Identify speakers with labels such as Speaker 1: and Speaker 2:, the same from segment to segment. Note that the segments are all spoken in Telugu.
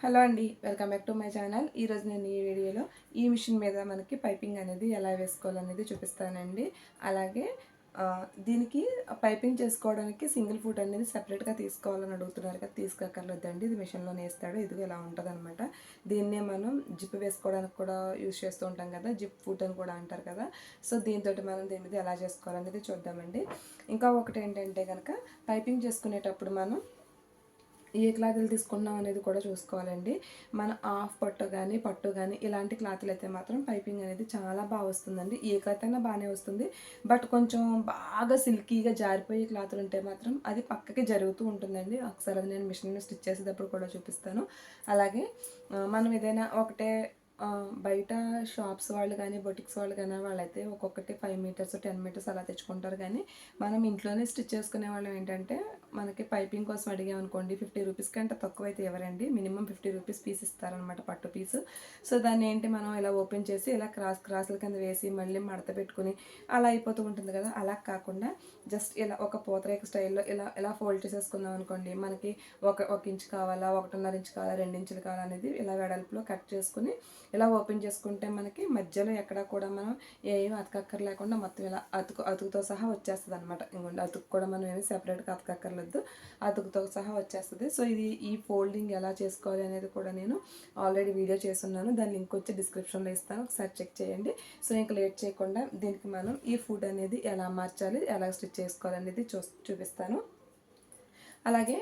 Speaker 1: హలో అండి, welcome back to my channel. ఈరోజు నేను ఈ వీడియోలో ఈ మిషన్ మీద మనకి పైపింగ్ అనేది ఎలా వేసుకోవాలనేది చూపిస్తానండి. అలాగే దీనికి పైపింగ్ చేసుకోవడానికి సింగిల్ ఫుట్ అనేది సపరేట్గా తీసుకోవాలని అడుగుతున్నారు కదా, తీసుకోక్కర్లేదండి. ఇది మిషన్లోనే వేస్తాడు. ఇదిగో ఇలా ఉంటుంది అనమాట. దీన్నే మనం జిప్ వేసుకోవడానికి కూడా యూజ్ చేస్తూ ఉంటాం కదా, జిప్ ఫుట్ అని కూడా అంటారు కదా. సో దీంతో మనం దీని మీద ఎలా చేసుకోవాలనేది చూద్దామండి. ఇంకా ఒకటి ఏంటంటే కనుక, పైపింగ్ చేసుకునేటప్పుడు మనం ఏ క్లాతులు తీసుకున్నాం అనేది కూడా చూసుకోవాలండి. మన హాఫ్ పట్టు కానీ పట్టు కానీ ఇలాంటి క్లాతులు అయితే మాత్రం పైపింగ్ అనేది చాలా బాగా వస్తుందండి. ఏ క్లాత్ అయినా బాగానే వస్తుంది. బట్ కొంచెం బాగా సిల్కీగా జారిపోయే క్లాతులు ఉంటే మాత్రం అది పక్కకి జరుగుతూ ఉంటుందండి. ఒకసారి అది నేను మిషన్ స్టిచ్ చేసేటప్పుడు కూడా చూపిస్తాను. అలాగే మనం ఏదైనా ఒకటే బయట షాప్స్ వాళ్ళు కానీ బొటిక్స్ వాళ్ళు కానీ వాళ్ళైతే ఒక్కొక్కటి 5 మీటర్స్ 10 మీటర్స్ అలా తెచ్చుకుంటారు. కానీ మనం ఇంట్లోనే స్టిచ్ చేసుకునే వాళ్ళం ఏంటంటే, మనకి పైపింగ్ కోసం అడిగామనుకోండి 50 రూపీస్ కంటే తక్కువ అయితే ఎవరండి, మినిమం 50 రూపీస్ పీస్ ఇస్తారనమాట, పట్టు పీసు. సో దాన్ని ఏంటి మనం ఇలా ఓపెన్ చేసి ఇలా క్రాస్ల కింద వేసి మళ్ళీ మడత పెట్టుకుని అలా అయిపోతూ ఉంటుంది కదా. అలా కాకుండా జస్ట్ ఇలా ఒక పూతరేక స్టైల్లో ఇలా ఫోల్డ్ చేసేసుకుందాం అనుకోండి. మనకి ఒక ఇంచు కావాలా, 1.5 ఇంచు కావాలా, 2 ఇంచులు కావాలా అనేది ఇలా వెడల్పులో కట్ చేసుకుని ఇలా ఓపెన్ చేసుకుంటే మనకి మధ్యలో ఎక్కడ కూడా మనం ఏమి అతకక్కర్ లేకుండా మొత్తం ఇలా అతుకుతో సహా వచ్చేస్తుంది అనమాట. ఇంకోండి, అతుకు కూడా మనం ఏమి సెపరేట్గా అతకక్కర్లేదు, అతుకుతో సహా వచ్చేస్తుంది. సో ఈ ఫోల్డింగ్ ఎలా చేసుకోవాలి అనేది కూడా నేను ఆల్రెడీ వీడియో చేస్తున్నాను. దాని లింక్ వచ్చి డిస్క్రిప్షన్లో ఇస్తాను, ఒకసారి చెక్ చేయండి. సో ఇంకా లేట్ చేయకుండా దీనికి మనం ఈ ఫుడ్ అనేది ఎలా మార్చాలి, ఎలా స్టిచ్ చేసుకోవాలి అనేది చూపిస్తాను. అలాగే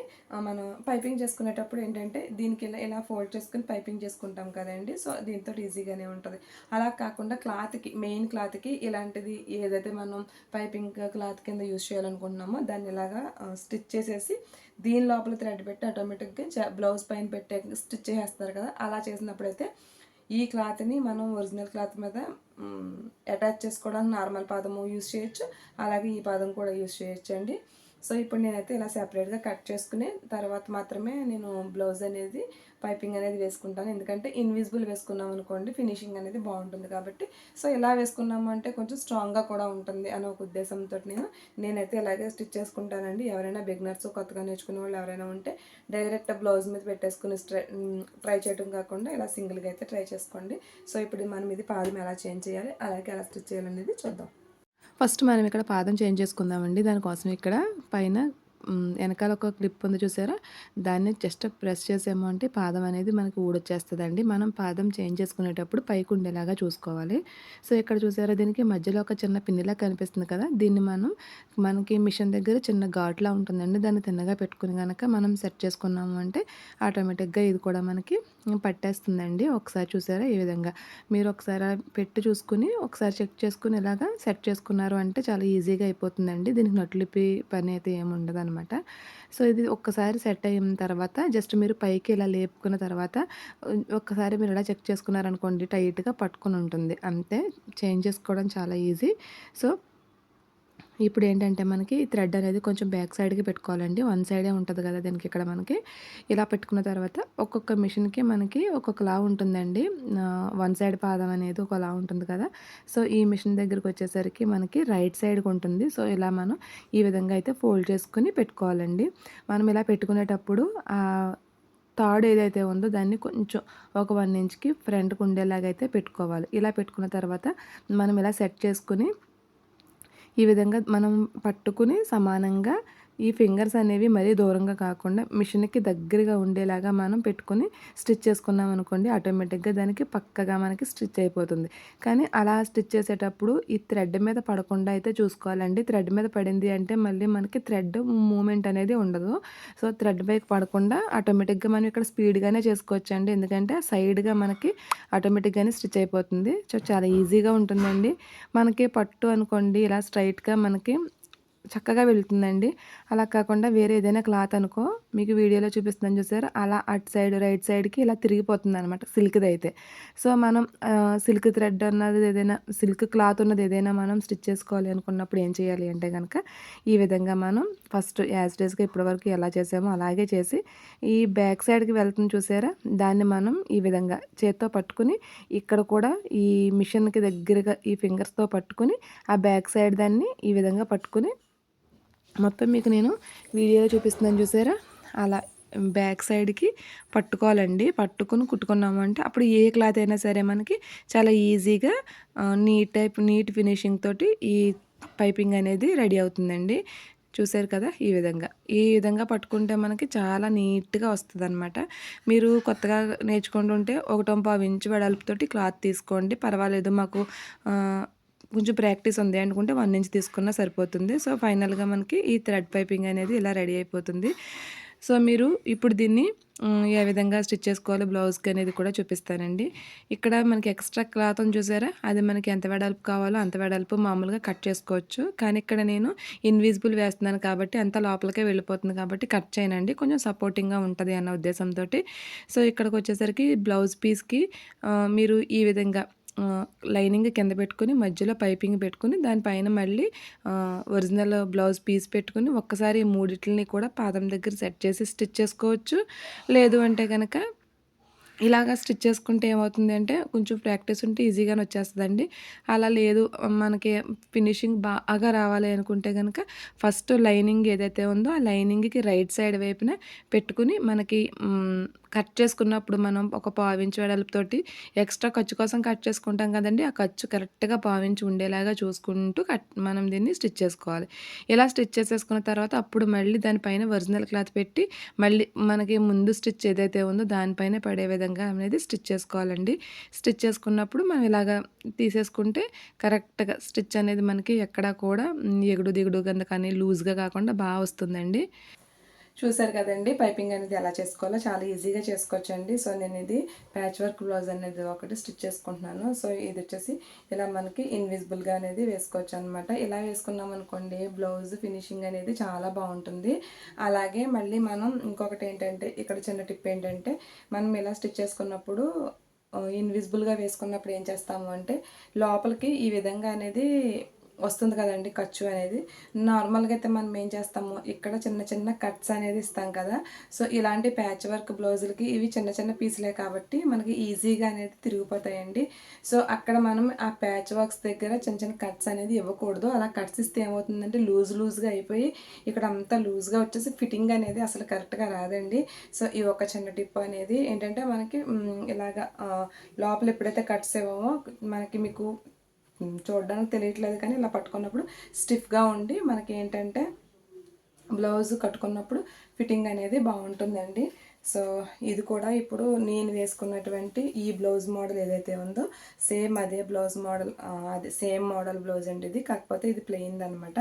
Speaker 1: మనం పైపింగ్ చేసుకునేటప్పుడు ఏంటంటే దీనికి ఇలా ఫోల్డ్ చేసుకుని పైపింగ్ చేసుకుంటాం కదండి. సో దీంతో ఈజీగానే ఉంటుంది. అలా కాకుండా క్లాత్కి, మెయిన్ క్లాత్కి ఇలాంటిది ఏదైతే మనం పైపింగ్ క్లాత్ కింద యూజ్ చేయాలనుకుంటున్నామో దాన్ని ఇలాగా స్టిచ్ చేసేసి దీని లోపల థ్రెడ్ పెట్టి ఆటోమేటిక్గా బ్లౌజ్ పైన పెట్టే స్టిచ్ చేస్తారు కదా. అలా చేసినప్పుడైతే ఈ క్లాత్ని మనం ఒరిజినల్ క్లాత్ మీద అటాచ్ చేసుకోవడానికి నార్మల్ పాదము యూజ్ చేయొచ్చు, అలాగే ఈ పాదం కూడా యూజ్ చేయొచ్చు అండి. సో ఇప్పుడు నేనైతే ఇలా సెపరేట్గా కట్ చేసుకుని తర్వాత మాత్రమే నేను బ్లౌజ్ అనేది పైపింగ్ అనేది వేసుకుంటాను. ఎందుకంటే ఇన్విజిబుల్ వేసుకున్నాం అనుకోండి ఫినిషింగ్ అనేది బాగుంటుంది కాబట్టి. సో ఇలా వేసుకున్నాము అంటే కొంచెం స్ట్రాంగ్గా కూడా ఉంటుంది అనే ఒక ఉద్దేశంతో నేనైతే ఇలాగే స్టిచ్ చేసుకుంటానండి. ఎవరైనా బిగినర్స్ కొత్తగా నేర్చుకునే వాళ్ళు ఎవరైనా ఉంటే డైరెక్ట్ బ్లౌజ్ మీద పెట్టేసుకుని ట్రై చేయడం కాకుండా ఇలా సింగిల్గా అయితే ట్రై చేసుకోండి. సో ఇప్పుడు మనం ఇది పాదం ఎలా చేంజ్ చేయాలి, అలాగే ఎలా స్టిచ్ చేయాలనేది చూద్దాం. ఫస్ట్ మనం ఇక్కడ పాదం చేంజ్ చేసుకుందామండి. దానికోసం ఇక్కడ పైన వెనకాల ఒక క్లిప్ ఉంది చూసారా, దాన్ని జస్ట్ ప్రెస్ చేసాము అంటే పాదం అనేది మనకి ఊడొచ్చేస్తుందండి. మనం పాదం చేంజ్ చేసుకునేటప్పుడు పైకి ఉండేలాగా చూసుకోవాలి. సో ఇక్కడ చూసారా, దీనికి మధ్యలో ఒక చిన్న పిన్నిలా కనిపిస్తుంది కదా, దీన్ని మనకి మిషన్ దగ్గర చిన్న ఘాట్లా ఉంటుందండి. దాన్ని తిన్నగా పెట్టుకుని కనుక మనం సెట్ చేసుకున్నాము అంటే ఆటోమేటిక్గా ఇది కూడా మనకి పట్టేస్తుందండి. ఒకసారి చూసారా ఈ విధంగా మీరు ఒకసారి పెట్టి చూసుకుని ఒకసారి చెక్ చేసుకుని ఇలాగా సెట్ చేసుకున్నారు అంటే చాలా ఈజీగా అయిపోతుందండి. దీనికి నట్లిపి పని అయితే ఏమి ఉండదు అనమాట. సో ఇది ఒక్కసారి సెట్ అయిన తర్వాత జస్ట్ మీరు పైకి ఇలా లేపుకున్న తర్వాత ఒక్కసారి మీరు ఇలా చెక్ చేసుకున్నారనుకోండి, టైట్గా పట్టుకుని ఉంటుంది. అంతే, చేంజ్ చేసుకోవడం చాలా ఈజీ. సో ఇప్పుడు ఏంటంటే మనకి థ్రెడ్ అనేది కొంచెం బ్యాక్ సైడ్కి పెట్టుకోవాలండి. వన్ సైడే ఉంటుంది కదా దీనికి. ఇక్కడ మనకి ఇలా పెట్టుకున్న తర్వాత ఒక్కొక్క మిషన్కి మనకి ఒక్కొక్కలా ఉంటుందండి. వన్ సైడ్ పాదం అనేది ఒకలా ఉంటుంది కదా. సో ఈ మిషన్ దగ్గరికి వచ్చేసరికి మనకి రైట్ సైడ్కి ఉంటుంది. సో ఇలా మనం ఈ విధంగా అయితే ఫోల్డ్ చేసుకుని పెట్టుకోవాలండి. మనం ఇలా పెట్టుకునేటప్పుడు తాడు ఏదైతే ఉందో దాన్ని కొంచెం ఒక 1 ఇంచ్కి ఫ్రంట్కి ఉండేలాగా అయితే పెట్టుకోవాలి. ఇలా పెట్టుకున్న తర్వాత మనం ఇలా సెట్ చేసుకుని ఈ విధంగా మనం పట్టుకుని సమానంగా ఈ ఫింగర్స్ అనేవి మరీ దూరంగా కాకుండా మిషన్కి దగ్గరగా ఉండేలాగా మనం పెట్టుకొని స్టిచ్ చేసుకున్నాం అనుకోండి, ఆటోమేటిక్గా దానికి పక్కగా మనకి స్టిచ్ అయిపోతుంది. కానీ అలా స్టిచ్ చేసేటప్పుడు ఈ థ్రెడ్ మీద పడకుండా అయితే చూసుకోవాలండి. థ్రెడ్ మీద పడింది అంటే మళ్ళీ మనకి థ్రెడ్ మూమెంట్ అనేది ఉండదు. సో థ్రెడ్ పైకి పడకుండా ఆటోమేటిక్గా మనం ఇక్కడ స్పీడ్గానే చేసుకోవచ్చండి. ఎందుకంటే సైడ్గా మనకి ఆటోమేటిక్గానే స్టిచ్ అయిపోతుంది. సో చాలా ఈజీగా ఉంటుందండి. మనకి పట్టు అనుకోండి ఇలా స్ట్రైట్గా మనకి చక్కగా వెళ్తుందండి. అలా కాకుండా వేరే ఏదైనా క్లాత్ అనుకో, మీకు వీడియోలో చూపిస్తున్నాను చూసారా, అలా అటు సైడ్ రైట్ సైడ్కి ఇలా తిరిగిపోతుంది అనమాట సిల్క్ది అయితే. సో మనం సిల్క్ థ్రెడ్ అన్నది ఏదైనా, సిల్క్ క్లాత్ ఉన్నది ఏదైనా మనం స్టిచ్ చేసుకోవాలి అనుకున్నప్పుడు ఏం చేయాలి అంటే కనుక ఈ విధంగా మనం ఫస్ట్ యాజ్ డేస్గా ఇప్పటివరకు ఎలా చేసామో అలాగే చేసి ఈ బ్యాక్ సైడ్కి వెళ్తుంది చూసారా, దాన్ని మనం ఈ విధంగా చేత్తో పట్టుకుని ఇక్కడ కూడా ఈ మిషన్కి దగ్గరగా ఈ ఫింగర్స్తో పట్టుకుని ఆ బ్యాక్ సైడ్ దాన్ని ఈ విధంగా పట్టుకుని మొత్తం మీకు నేను వీడియోలో చూపిస్తున్నాను చూసారా, అలా బ్యాక్ సైడ్కి పట్టుకోవాలండి. పట్టుకొని కుట్టుకున్నామంటే అప్పుడు ఏ క్లాత్ అయినా సరే మనకి చాలా ఈజీగా నీట్ ఫినిషింగ్ తోటి ఈ పైపింగ్ అనేది రెడీ అవుతుందండి. చూసారు కదా, ఈ విధంగా పట్టుకుంటే మనకి చాలా నీట్గా వస్తుందన్నమాట. మీరు కొత్తగా నేర్చుకుంటుంటే 1.5 ఇంచు వెడల్పుతోటి క్లాత్ తీసుకోండి, పర్వాలేదు. మాకు కొంచెం ప్రాక్టీస్ ఉంది అనుకుంటే 1 ఇంచ్ తీసుకున్నా సరిపోతుంది. సో ఫైనల్గా మనకి ఈ థ్రెడ్ పైపింగ్ అనేది ఇలా రెడీ అయిపోతుంది. సో మీరు ఇప్పుడు దీన్ని ఏ విధంగా స్టిచ్ చేసుకోవాలో బ్లౌజ్కి అనేది కూడా చూపిస్తానండి. ఇక్కడ మనకి ఎక్స్ట్రా క్లాత్ అని చూసారా, అది మనకి ఎంత వెడల్పు కావాలో అంత వెడల్పు మామూలుగా కట్ చేసుకోవచ్చు. కానీ ఇక్కడ నేను ఇన్విజిబుల్ వేస్తున్నాను కాబట్టి అంత లోపలికే వెళ్ళిపోతుంది కాబట్టి కట్ చేయనండి, కొంచెం సపోర్టింగ్గా ఉంటుంది అన్న ఉద్దేశంతో. సో ఇక్కడికి వచ్చేసరికి బ్లౌజ్ పీస్కి మీరు ఈ విధంగా లైనింగ్ కింద పెట్టుకొని మధ్యలో పైపింగ్ పెట్టుకొని దానిపైన మళ్ళీ ఒరిజినల్ బ్లౌజ్ పీస్ పెట్టుకొని ఒక్కసారి ఈ మూడిటిని కూడా పాదం దగ్గర సెట్ చేసి స్టిచ్ చేసుకోవచ్చు. లేదు అంటే కనుక ఇలాగ స్టిచ్ చేసుకుంటే ఏమవుతుంది అంటే కొంచెం ప్రాక్టీస్ ఉంటే ఈజీగానే వచ్చేస్తుందండి. అలా లేదు మనకి ఫినిషింగ్ బాగా రావాలి అనుకుంటే కనుక ఫస్ట్ లైనింగ్ ఏదైతే ఉందో ఆ లైనింగ్కి రైట్ సైడ్ వైపున పెట్టుకుని మనకి కట్ చేసుకున్నప్పుడు మనం ఒక 1/4 ఇంచ్ వెడల్పుతోటి ఎక్స్ట్రా ఖర్చు కోసం కట్ చేసుకుంటాం కదండి, ఆ ఖర్చు కరెక్ట్గా 1/4 ఇంచ్ ఉండేలాగా చూసుకుంటూ మనం దీన్ని స్టిచ్ చేసుకోవాలి. ఇలా స్టిచ్ చేసేసుకున్న తర్వాత అప్పుడు మళ్ళీ దానిపైన ఒరిజినల్ క్లాత్ పెట్టి మళ్ళీ మనకి ముందు స్టిచ్ ఏదైతే ఉందో దానిపైన పడే విధంగా అనేది స్టిచ్ చేసుకోవాలండి. స్టిచ్ చేసుకున్నప్పుడు మనం ఇలాగ తీసేసుకుంటే కరెక్ట్గా స్టిచ్ అనేది మనకి ఎక్కడా కూడా ఎగుడు దిగుడు కింద కానీ లూజ్గా కాకుండా బాగా వస్తుందండి. చూసారు కదండి పైపింగ్ అనేది ఎలా చేసుకోవాలో, చాలా ఈజీగా చేసుకోవచ్చండి. సో నేను ఇది ప్యాచ్ వర్క్ బ్లౌజ్ అనేది ఒకటి స్టిచ్ చేసుకుంటున్నాను. సో ఇది వచ్చేసి ఇలా మనకి ఇన్విజిబుల్గా అనేది వేసుకోవచ్చు అనమాట. ఇలా వేసుకున్నాం అనుకోండి బ్లౌజ్ ఫినిషింగ్ అనేది చాలా బాగుంటుంది. అలాగే మళ్ళీ మనం ఇంకొకటి ఏంటంటే ఇక్కడ చిన్న టిప్ ఏంటంటే, మనం ఇలా స్టిచ్ చేసుకున్నప్పుడు ఇన్విజిబుల్గా వేసుకున్నప్పుడు ఏం చేస్తాము అంటే లోపలికి ఈ విధంగా అనేది వస్తుంది కదండి ఖర్చు అనేది. నార్మల్గా అయితే మనం ఏం చేస్తాము ఇక్కడ చిన్న చిన్న కట్స్ అనేది ఇస్తాం కదా. సో ఇలాంటి ప్యాచ్ వర్క్ బ్లౌజులకి ఇవి చిన్న చిన్న పీసులే కాబట్టి మనకి ఈజీగా అనేది తిరిగిపోతాయండి. సో అక్కడ మనం ఆ ప్యాచ్ వర్క్స్ దగ్గర చిన్న చిన్న కట్స్ అనేది ఇవ్వకూడదు. అలా కట్స్ ఇస్తే ఏమవుతుందంటే లూజ్గా అయిపోయి ఇక్కడ అంతా లూజ్గా వచ్చేసి ఫిట్టింగ్ అనేది అసలు కరెక్ట్గా రాదండి. సో ఈ ఒక చిన్న టిప్ అనేది ఏంటంటే మనకి ఇలాగా లోపల ఎప్పుడైతే కట్స్ ఇవ్వమో మనకి మీకు చూడడానికి తెలియట్లేదు కానీ ఇలా పట్టుకున్నప్పుడు స్టిఫ్గా ఉండి మనకి ఏంటంటే బ్లౌజ్ కట్టుకున్నప్పుడు ఫిట్టింగ్ అనేది బాగుంటుందండి. సో ఇది కూడా ఇప్పుడు నేను వేసుకున్నటువంటి ఈ బ్లౌజ్ మోడల్ ఏదైతే ఉందో సేమ్ అదే బ్లౌజ్ మోడల్, అదే సేమ్ మోడల్ బ్లౌజ్ అండి ఇది, కాకపోతే ఇది ప్లెయిన్ అనమాట.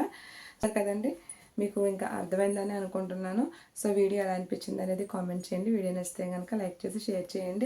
Speaker 1: కదండి, మీకు ఇంకా అర్థమైందని అనుకుంటున్నాను. సో వీడియో ఎలా అనిపించింది అనేది కామెంట్ చేయండి. వీడియో నచ్చితే కనుక లైక్ చేసి షేర్ చేయండి.